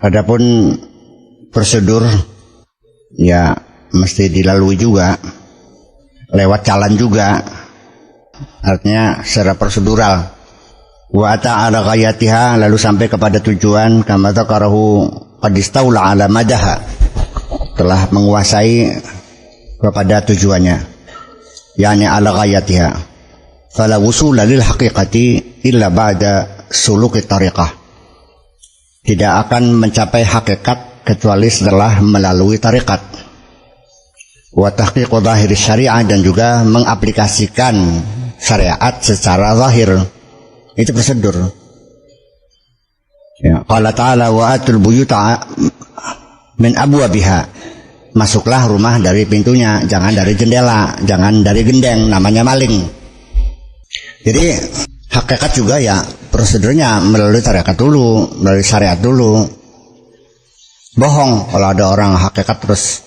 Adapun prosedur ya mesti dilalui juga, lewat jalan juga, artinya secara prosedural. Wa ta'ala ghayatiha, lalu sampai kepada tujuan, kama dzakarahu qad istaula ala madaha, telah menguasai kepada tujuannya, yakni ala ghayatiha. Fala wusula lil haqiqati illa ba'da suluki tariqah. Tidak akan mencapai hakikat kecuali setelah melalui tarikat. Wa tahqiqu zahiri syariah, dan juga mengaplikasikan syariat secara zahir. Itu prosedur. Ya, qala ta'ala wa atul buyuta min abwabiha. Masuklah rumah dari pintunya, jangan dari jendela, jangan dari gendeng, namanya maling. Jadi hakikat juga ya prosedurnya melalui tarikat dulu, melalui syariat dulu. Bohong kalau ada orang hakikat terus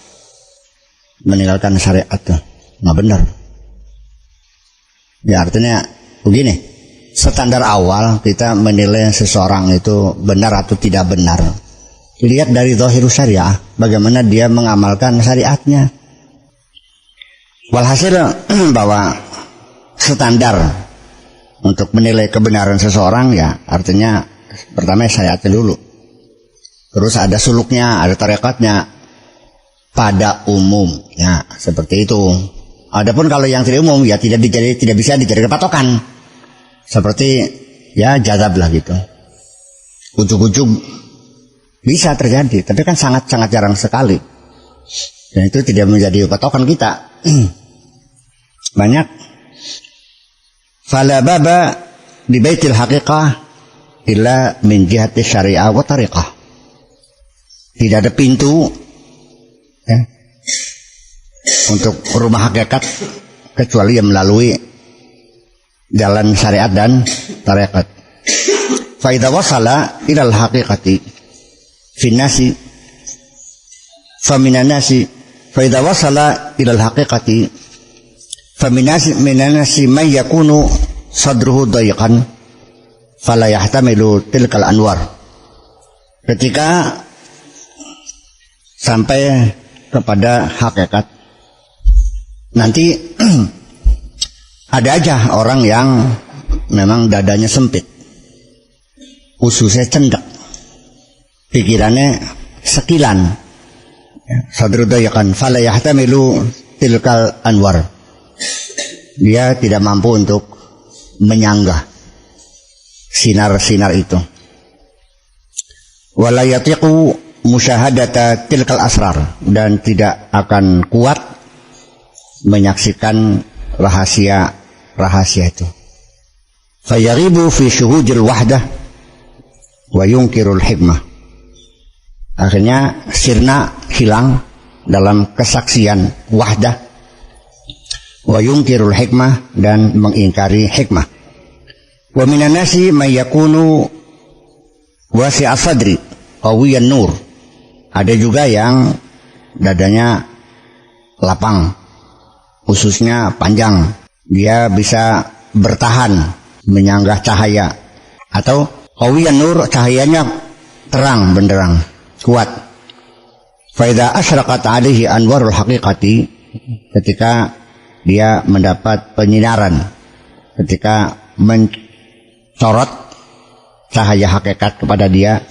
meninggalkan syariat tuh, nggak benar. Ya artinya begini, standar awal kita menilai seseorang itu benar atau tidak benar, lihat dari zahirus syariah, bagaimana dia mengamalkan syariatnya. Walhasil bahwa standar untuk menilai kebenaran seseorang ya artinya pertama syariatnya dulu, terus ada suluknya, ada tarekatnya pada umumnya, seperti itu. Adapun kalau yang tidak umum ya tidak bisa dijadikan patokan, seperti ya jazab lah gitu, ujug-ujug bisa terjadi, tapi kan sangat-sangat jarang sekali, dan itu tidak menjadi patokan kita. Banyak. Fala baba di baitil haqiqah illa min jihati syariah wa tariqah. Tidak ada pintu ya, untuk rumah hakikat kecuali yang melalui jalan syariat dan tariqat. Fa idza wasala ila al haqiqati fi nasi fa minan nasi fa idza wasala ila al haqiqati faminasi man yakunu sadruhu dayiqan fala yahtamilu tilkal anwar. Ketika sampai kepada hakikat, nanti ada aja orang yang memang dadanya sempit, ususnya cendak, pikirannya sekilan, sadru dayiqan fala yahtamilu tilkal anwar. Dia tidak mampu untuk menyanggah sinar-sinar itu. Wala yatiqu musyahadata tilkal asrar, dan tidak akan kuat menyaksikan rahasia-rahasia itu. Fayaribu fi syuhudil wahdah wa yunkirul hikmah. Akhirnya sirna hilang dalam kesaksian wahdah, wa yunkirul hikmah, dan mengingkari hikmah. Wa minan nasi may yakunu wasi'a sadri qawiyan nur. Ada juga yang dadanya lapang, ususnya panjang, dia bisa bertahan menyanggah cahaya, atau qawiyan nur, cahayanya terang benderang, kuat. Fa idza asyraqat alaihi anwarul haqiqati, ketika dia mendapat penyinaran, ketika mencorot cahaya hakikat kepada dia,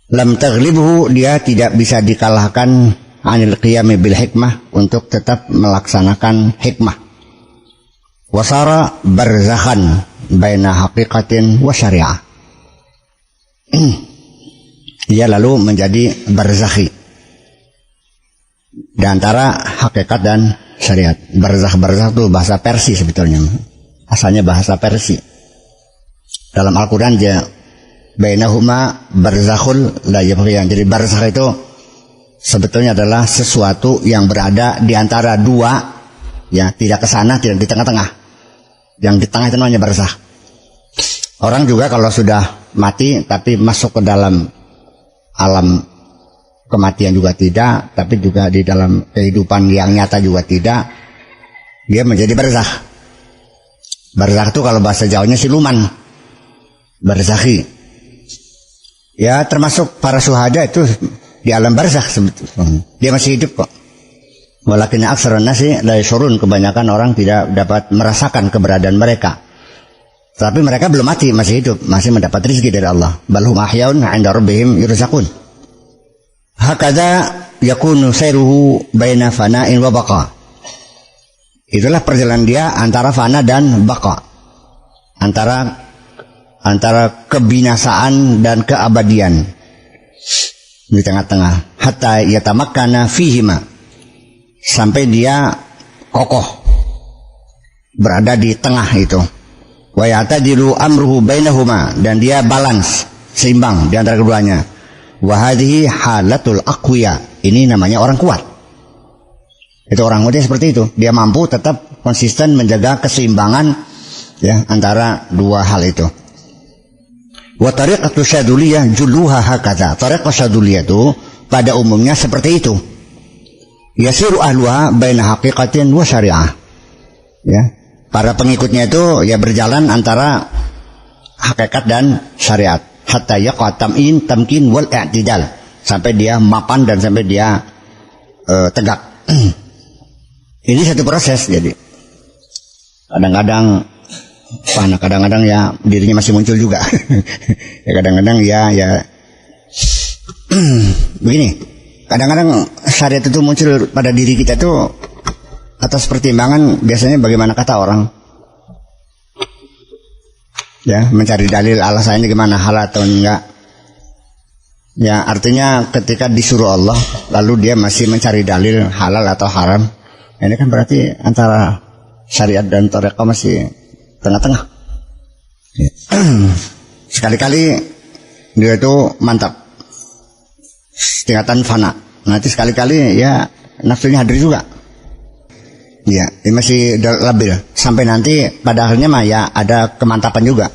lam taghlibhu, dia tidak bisa dikalahkan anil qiyami bil hikmah, untuk tetap melaksanakan hikmah. Wasara barzakhan baina haqiqatin wa syariah. Dia lalu menjadi barzakhi di antara hakikat dan syariat. Barzakh itu bahasa Persia sebetulnya, asalnya bahasa Persia. Dalam Al-Quran dia bainahuma barzakhul la yabghiyan. Jadi barzakh itu sebetulnya adalah sesuatu yang berada di antara dua, ya, tidak ke sana, tidak di tengah-tengah. Yang di tengah itu namanya barzakh. Orang juga kalau sudah mati tapi masuk ke dalam alam kematian juga tidak, tapi juga di dalam kehidupan yang nyata juga tidak, dia menjadi barzakh. Barzakh itu kalau bahasa Jawanya siluman, barzakhi. Ya termasuk para syuhada itu di alam barzakh sebetulnya. Dia masih hidup kok. Walakin aktsarun nasi la yashurun, kebanyakan orang tidak dapat merasakan keberadaan mereka. Tapi mereka belum mati, masih hidup, masih mendapat rezeki dari Allah. Bal hum ahyaun 'inda rabbihim yurzaqun. Hakadha yakunu sayruhu baina fana'in wa baqa. Itulah perjalanan dia antara fana dan baqa. Antara kebinasaan dan keabadian. Di tengah-tengah. Hatta yatamakkana fihima. Sampai dia kokoh. Berada di tengah itu. Wa ya'tadilu amruhu bainahuma, dan dia balance, seimbang di antara keduanya. Wa hadhihi halatul aqwiya. Ini namanya orang kuat. Itu orang muda seperti itu. Dia mampu tetap konsisten menjaga keseimbangan ya antara dua hal itu. Wa tariqatu syaduliyah julluha hakadha. Tariqah syaduliyah itu pada umumnya seperti itu. Yasiru ahluha baina haqiqatin wa syariah. Ya. Para pengikutnya itu ya berjalan antara hakikat dan syariat. Hatta yaqa tamkin wal i'tidal, sampai dia mapan dan sampai dia tegak. Ini satu proses. Jadi kadang-kadang ya dirinya masih muncul juga. Ya kadang-kadang ya begini. Kadang-kadang syariat itu muncul pada diri kita tuh atas pertimbangan biasanya bagaimana kata orang. Ya, mencari dalil alasannya gimana, hal atau enggak. Ya, artinya ketika disuruh Allah lalu dia masih mencari dalil halal atau haram. Ini kan berarti antara syariat dan thariqah masih tengah-tengah. Ya. Sekali-kali dia itu mantap. Tingkatan fana. Nanti sekali-kali ya nafsunya hadir juga. Ya, ini masih labil. Sampai nanti pada akhirnya mah ya ada kemantapan juga.